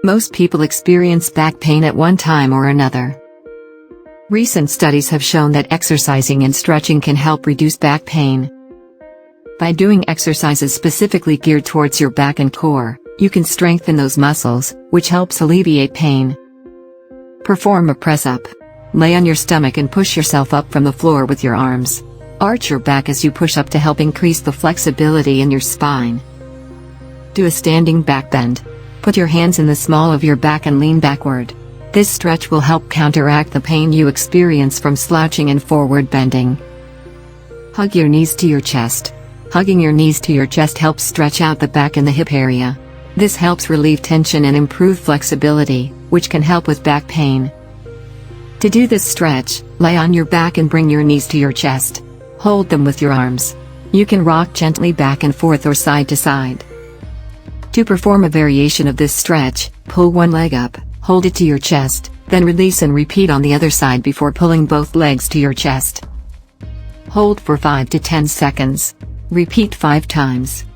Most people experience back pain at one time or another. Recent studies have shown that exercising and stretching can help reduce back pain. By doing exercises specifically geared towards your back and core, you can strengthen those muscles, which helps alleviate pain. Perform a press-up. Lay on your stomach and push yourself up from the floor with your arms. Arch your back as you push up to help increase the flexibility in your spine. Do a standing back bend. Put your hands in the small of your back and lean backward. This stretch will help counteract the pain you experience from slouching and forward bending. Hug your knees to your chest. Hugging your knees to your chest helps stretch out the back and the hip area. This helps relieve tension and improve flexibility, which can help with back pain. To do this stretch, lie on your back and bring your knees to your chest. Hold them with your arms. You can rock gently back and forth or side to side. To perform a variation of this stretch, pull one leg up, hold it to your chest, then release and repeat on the other side before pulling both legs to your chest. Hold for 5 to 10 seconds. Repeat 5 times.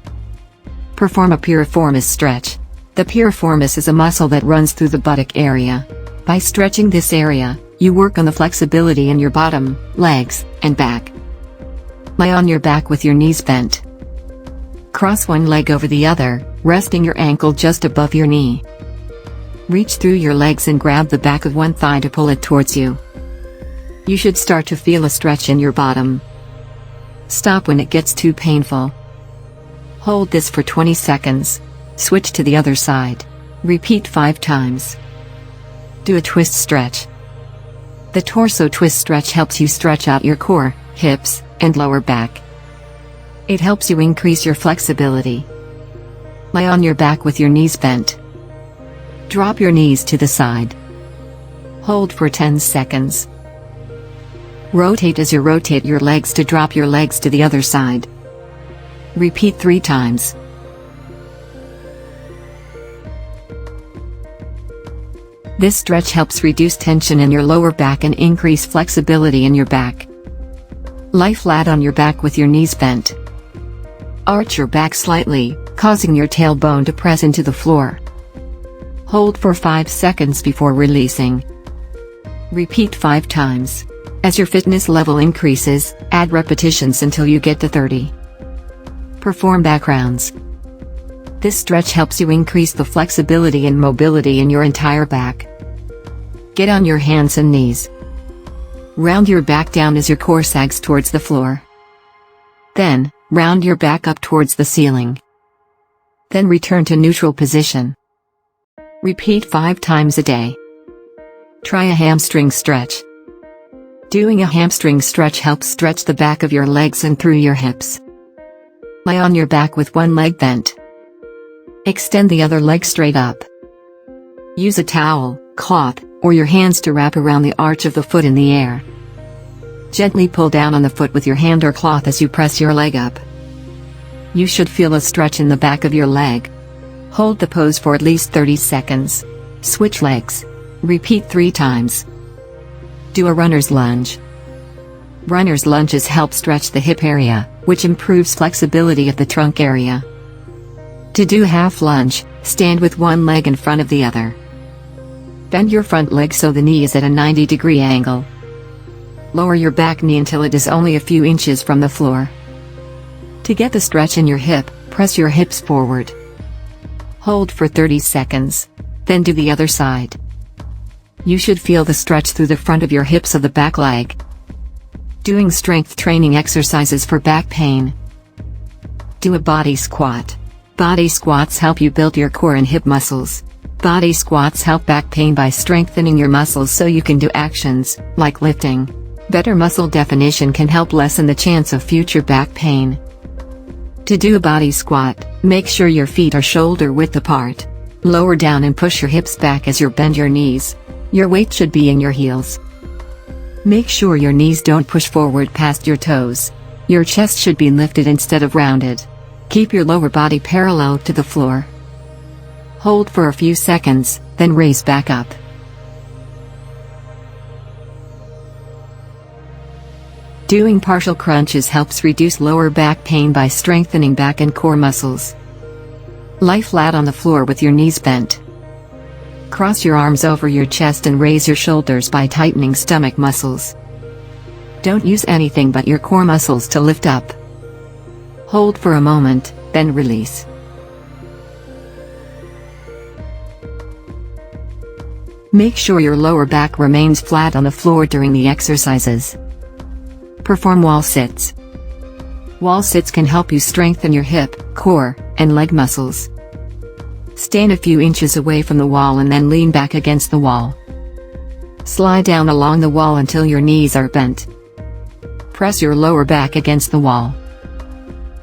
Perform a piriformis stretch. The piriformis is a muscle that runs through the buttock area. By stretching this area, you work on the flexibility in your bottom, legs, and back. Lie on your back with your knees bent. Cross one leg over the other, resting your ankle just above your knee. Reach through your legs and grab the back of one thigh to pull it towards you. You should start to feel a stretch in your bottom. Stop when it gets too painful. Hold this for 20 seconds. Switch to the other side. Repeat 5 times. Do a twist stretch. The torso twist stretch helps you stretch out your core, hips, and lower back. It helps you increase your flexibility. Lie on your back with your knees bent. Drop your knees to the side. Hold for 10 seconds. Rotate as you rotate your legs to drop your legs to the other side. Repeat 3 times. This stretch helps reduce tension in your lower back and increase flexibility in your back. Lie flat on your back with your knees bent. Arch your back slightly, causing your tailbone to press into the floor. Hold for 5 seconds before releasing. Repeat 5 times. As your fitness level increases, add repetitions until you get to 30. Perform back rounds. This stretch helps you increase the flexibility and mobility in your entire back. Get on your hands and knees. Round your back down as your core sags towards the floor. Then, round your back up towards the ceiling. Then return to neutral position. Repeat 5 times a day. Try a hamstring stretch. Doing a hamstring stretch helps stretch the back of your legs and through your hips. Lie on your back with one leg bent. Extend the other leg straight up. Use a towel, cloth, or your hands to wrap around the arch of the foot in the air. Gently pull down on the foot with your hand or cloth as you press your leg up. You should feel a stretch in the back of your leg. Hold the pose for at least 30 seconds. Switch legs. Repeat 3 times. Do a runner's lunge. Runner's lunges help stretch the hip area, which improves flexibility of the trunk area. To do half lunge, stand with one leg in front of the other. Bend your front leg so the knee is at a 90-degree angle. Lower your back knee until it is only a few inches from the floor. To get the stretch in your hip, press your hips forward. Hold for 30 seconds. Then do the other side. You should feel the stretch through the front of your hips of the back leg. Doing strength training exercises for back pain. Do a body squat. Body squats help you build your core and hip muscles. Body squats help back pain by strengthening your muscles so you can do actions, like lifting. Better muscle definition can help lessen the chance of future back pain. To do a body squat, make sure your feet are shoulder width apart. Lower down and push your hips back as you bend your knees. Your weight should be in your heels. Make sure your knees don't push forward past your toes. Your chest should be lifted instead of rounded. Keep your lower body parallel to the floor. Hold for a few seconds, then raise back up. Doing partial crunches helps reduce lower back pain by strengthening back and core muscles. Lie flat on the floor with your knees bent. Cross your arms over your chest and raise your shoulders by tightening stomach muscles. Don't use anything but your core muscles to lift up. Hold for a moment, then release. Make sure your lower back remains flat on the floor during the exercises. Perform wall sits. Wall sits can help you strengthen your hip, core, and leg muscles. Stand a few inches away from the wall and then lean back against the wall. Slide down along the wall until your knees are bent. Press your lower back against the wall.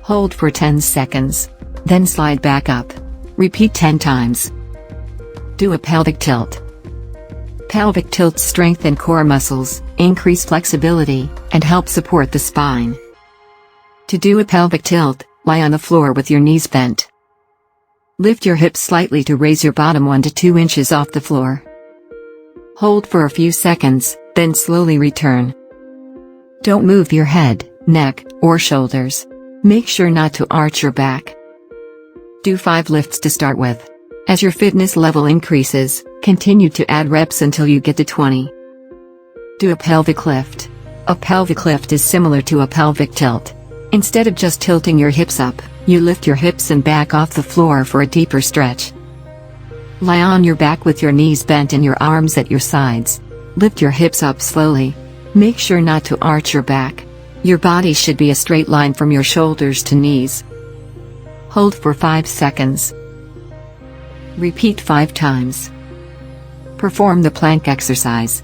Hold for 10 seconds. Then slide back up. Repeat 10 times. Do a pelvic tilt. Pelvic tilts strengthen core muscles, increase flexibility, and help support the spine. To do a pelvic tilt, lie on the floor with your knees bent. Lift your hips slightly to raise your bottom 1 to 2 inches off the floor. Hold for a few seconds, then slowly return. Don't move your head, neck, or shoulders. Make sure not to arch your back. Do 5 lifts to start with. As your fitness level increases, continue to add reps until you get to 20. Do a pelvic lift. A pelvic lift is similar to a pelvic tilt. Instead of just tilting your hips up, you lift your hips and back off the floor for a deeper stretch. Lie on your back with your knees bent and your arms at your sides. Lift your hips up slowly. Make sure not to arch your back. Your body should be a straight line from your shoulders to knees. Hold for 5 seconds. Repeat 5 times. Perform the plank exercise.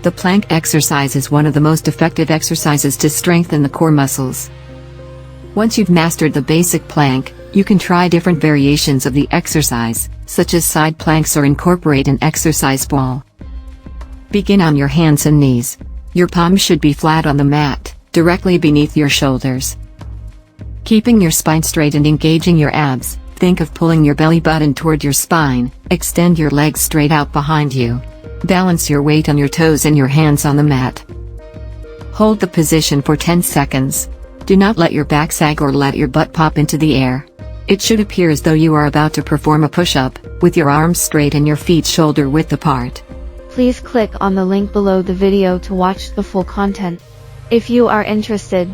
The plank exercise is one of the most effective exercises to strengthen the core muscles. Once you've mastered the basic plank, you can try different variations of the exercise, such as side planks or incorporate an exercise ball. Begin on your hands and knees. Your palms should be flat on the mat, directly beneath your shoulders. Keeping your spine straight and engaging your abs, think of pulling your belly button toward your spine, extend your legs straight out behind you. Balance your weight on your toes and your hands on the mat. Hold the position for 10 seconds. Do not let your back sag or let your butt pop into the air. It should appear as though you are about to perform a push-up, with your arms straight and your feet shoulder width apart. Please click on the link below the video to watch the full content. If you are interested,